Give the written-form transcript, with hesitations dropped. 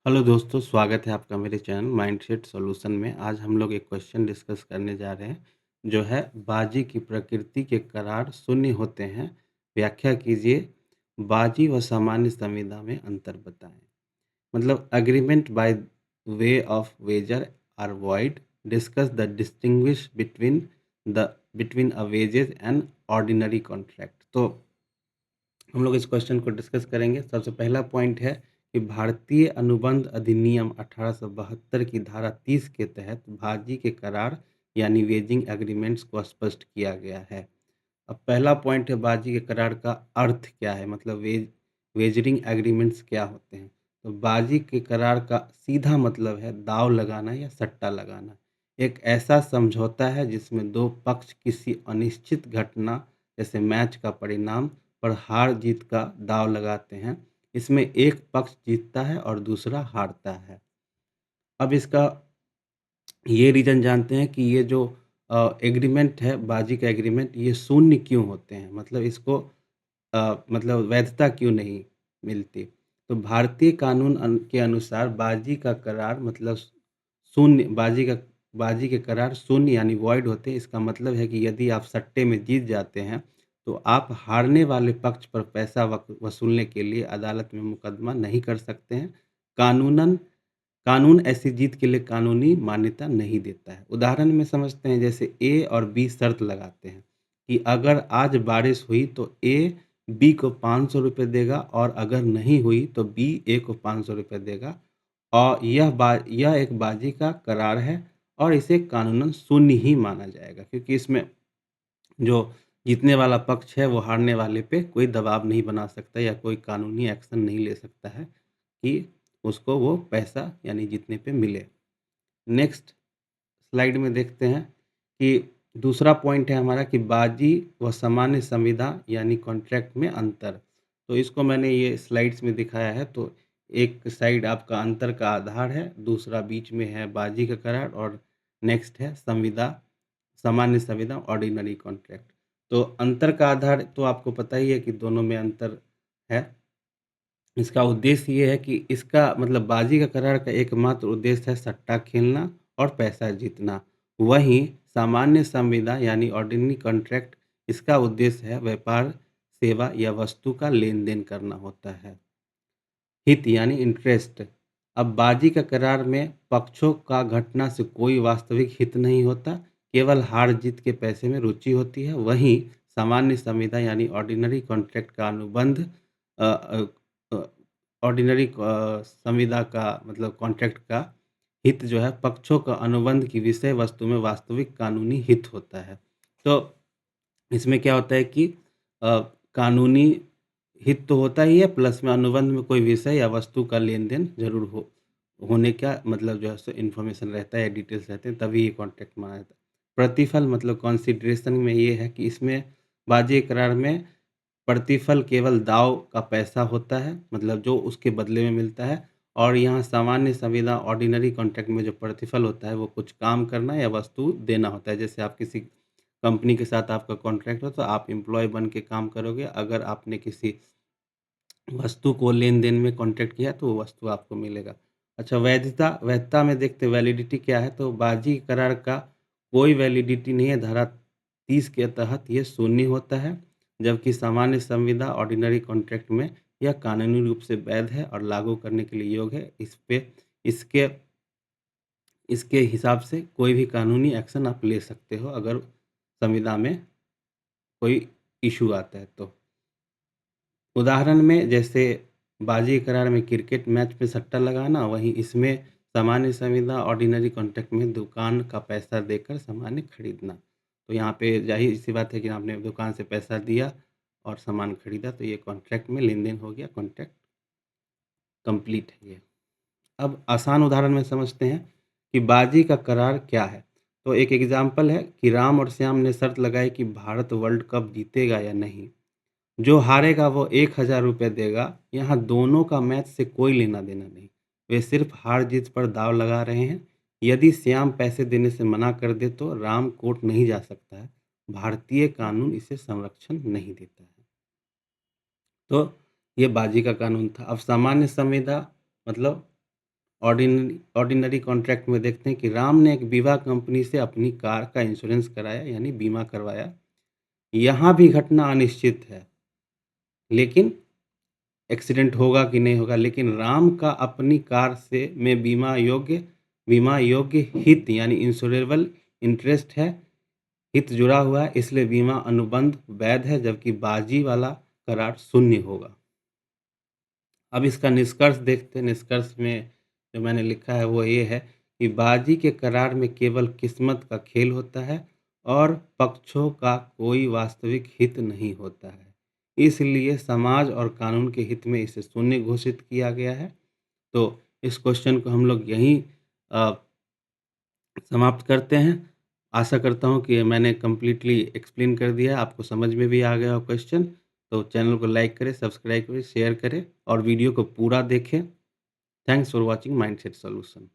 Hello दोस्तों, स्वागत है आपका मेरे चैनल माइंडसेट सॉल्यूशन में। आज हम लोग एक क्वेश्चन डिस्कस करने जा रहे हैं, जो है बाजी की प्रकृति के करार शून्य होते हैं। व्याख्या कीजिए। बाजी व सामान्य संविदा में अंतर बताएं। मतलब agreement by way of wager are void. Discuss the distinguish between a wages and ordinary contract. तो हम लोग इस क्वेश्चन को डिस्कस करेंगे। सबसे पहला पॉइंट है कि भारतीय अनुबंध अधिनियम 1872 की धारा 30 के तहत बाजी के करार यानी वेजिंग एग्रीमेंट्स को स्पष्ट किया गया है। अब पहला पॉइंट है, बाजी के करार का अर्थ क्या है, मतलब वेजरिंग एग्रीमेंट्स क्या होते हैं। तो बाजी के करार का सीधा मतलब है दाव लगाना या सट्टा लगाना। एक ऐसा समझौता है जिसमें दो पक्ष किसी अनिश्चित घटना जैसे मैच का परिणाम पर हार जीत का दाव लगाते हैं। इसमें एक पक्ष जीतता है और दूसरा हारता है। अब इसका ये रीज़न जानते हैं कि ये जो एग्रीमेंट है, बाजी का एग्रीमेंट, ये शून्य क्यों होते हैं, मतलब इसको मतलब वैधता क्यों नहीं मिलती। तो भारतीय कानून के अनुसार बाजी का करार मतलब शून्य, बाजी के करार शून्य यानी वॉइड होते हैं। इसका मतलब है कि यदि आप सट्टे में जीत जाते हैं तो आप हारने वाले पक्ष पर पैसा वसूलने के लिए अदालत में मुकदमा नहीं कर सकते हैं। कानूनन कानून ऐसी जीत के लिए कानूनी मान्यता नहीं देता है। उदाहरण में समझते हैं, जैसे ए और बी शर्त लगाते हैं कि अगर आज बारिश हुई तो ए बी को 500 रुपये देगा और अगर नहीं हुई तो बी ए को 500 रुपये देगा। और यह एक बाजी का करार है और इसे कानूनन शून्य ही माना जाएगा, क्योंकि इसमें जो जीतने वाला पक्ष है वो हारने वाले पे कोई दबाव नहीं बना सकता या कोई कानूनी एक्शन नहीं ले सकता है कि उसको वो पैसा यानी जीतने पे मिले। नेक्स्ट स्लाइड में देखते हैं कि दूसरा पॉइंट है हमारा कि बाजी व सामान्य संविदा यानी कॉन्ट्रैक्ट में अंतर। तो इसको मैंने ये स्लाइड्स में दिखाया है। तो एक साइड आपका अंतर का आधार है, दूसरा बीच में है बाजी का करार और नेक्स्ट है संविदा, सामान्य संविदा, ऑर्डिनरी कॉन्ट्रैक्ट। तो अंतर का आधार तो आपको पता ही है कि दोनों में अंतर है। इसका उद्देश्य ये है कि इसका मतलब बाजी का करार का एकमात्र उद्देश्य है सट्टा खेलना और पैसा जीतना। वहीं सामान्य संविदा यानी ऑर्डिनरी कॉन्ट्रैक्ट, इसका उद्देश्य है व्यापार, सेवा या वस्तु का लेन देन करना होता है। हित यानी इंटरेस्ट। अब बाजी का करार में पक्षों का घटना से कोई वास्तविक हित नहीं होता, केवल हार जीत के पैसे में रुचि होती है। वहीं सामान्य संविदा यानी ऑर्डिनरी कॉन्ट्रैक्ट का अनुबंध ऑर्डिनरी संविदा का मतलब कॉन्ट्रैक्ट का हित जो है पक्षों का अनुबंध की विषय वस्तु में वास्तविक कानूनी हित होता है। तो इसमें क्या होता है कि कानूनी हित तो होता ही है, प्लस में अनुबंध में कोई विषय या वस्तु का लेन देन जरूर होने का मतलब जो है सो इन्फॉर्मेशन रहता है या डिटेल्स रहते हैं, तभी ये कॉन्ट्रैक्ट माना जाता है। प्रतिफल मतलब कॉन्सिडरेशन में ये है कि इसमें बाजी करार में प्रतिफल केवल दाव का पैसा होता है, मतलब जो उसके बदले में मिलता है। और यहाँ सामान्य संविदा ऑर्डिनरी कॉन्ट्रैक्ट में जो प्रतिफल होता है वो कुछ काम करना या वस्तु देना होता है। जैसे आप किसी कंपनी के साथ आपका कॉन्ट्रैक्ट हो तो आप एम्प्लॉय बन के काम करोगे, अगर आपने किसी वस्तु को लेन देन में कॉन्ट्रैक्ट किया तो वो वस्तु आपको मिलेगा। अच्छा, वैधता, वैधता में देखते वैलिडिटी क्या है। तो बाजी करार का कोई वैलिडिटी नहीं है, धारा 30 के तहत ये शून्य होता है। जबकि सामान्य संविदा ऑर्डिनरी कॉन्ट्रैक्ट में यह कानूनी रूप से वैध है और लागू करने के लिए योग्य है। इस पे इसके इसके हिसाब से कोई भी कानूनी एक्शन आप ले सकते हो अगर संविदा में कोई इशू आता है तो। उदाहरण में जैसे बाजी करार में क्रिकेट मैच में सट्टा लगाना, वहीं इसमें सामान्य संविदा ऑर्डिनरी कॉन्ट्रैक्ट में दुकान का पैसा देकर सामान खरीदना। तो यहाँ पे जाहिर सी बात है कि आपने दुकान से पैसा दिया और सामान खरीदा, तो ये कॉन्ट्रैक्ट में लेन देन हो गया, कॉन्ट्रैक्ट कंप्लीट है ये। अब आसान उदाहरण में समझते हैं कि बाजी का करार क्या है। तो एक एग्जाम्पल है कि राम और श्याम ने शर्त लगाई कि भारत वर्ल्ड कप जीतेगा या नहीं। जो हारेगा वो 1000 रुपये देगा। यहाँ दोनों का मैच से कोई लेना देना नहीं, वे सिर्फ हार जीत पर दाव लगा रहे हैं। यदि श्याम पैसे देने से मना कर दे तो राम कोर्ट नहीं जा सकता है, भारतीय कानून इसे संरक्षण नहीं देता है। तो ये बाजी का कानून था। अब सामान्य संविदा मतलब ऑर्डिनरी कॉन्ट्रैक्ट में देखते हैं कि राम ने एक बीमा कंपनी से अपनी कार का इंश्योरेंस कराया, यानी बीमा करवाया। यहाँ भी घटना अनिश्चित है, लेकिन एक्सीडेंट होगा कि नहीं होगा, लेकिन राम का अपनी कार से में बीमा योग्य हित यानी इंश्योरेबल इंटरेस्ट है, हित जुड़ा हुआ है, इसलिए बीमा अनुबंध वैध है, जबकि बाजी वाला करार शून्य होगा। अब इसका निष्कर्ष देखते हैं। निष्कर्ष में जो मैंने लिखा है वो ये है कि बाजी के करार में केवल किस्मत का खेल होता है और पक्षों का कोई वास्तविक हित नहीं होता है। इसलिए समाज और कानून के हित में इसे शून्य घोषित किया गया है। तो इस क्वेश्चन को हम लोग यहीं समाप्त करते हैं। आशा करता हूँ कि मैंने कंप्लीटली एक्सप्लेन कर दिया, आपको समझ में भी आ गया हो क्वेश्चन। तो चैनल को लाइक करें, सब्सक्राइब करें, शेयर करें और वीडियो को पूरा देखें। Thanks for watching mindset solution.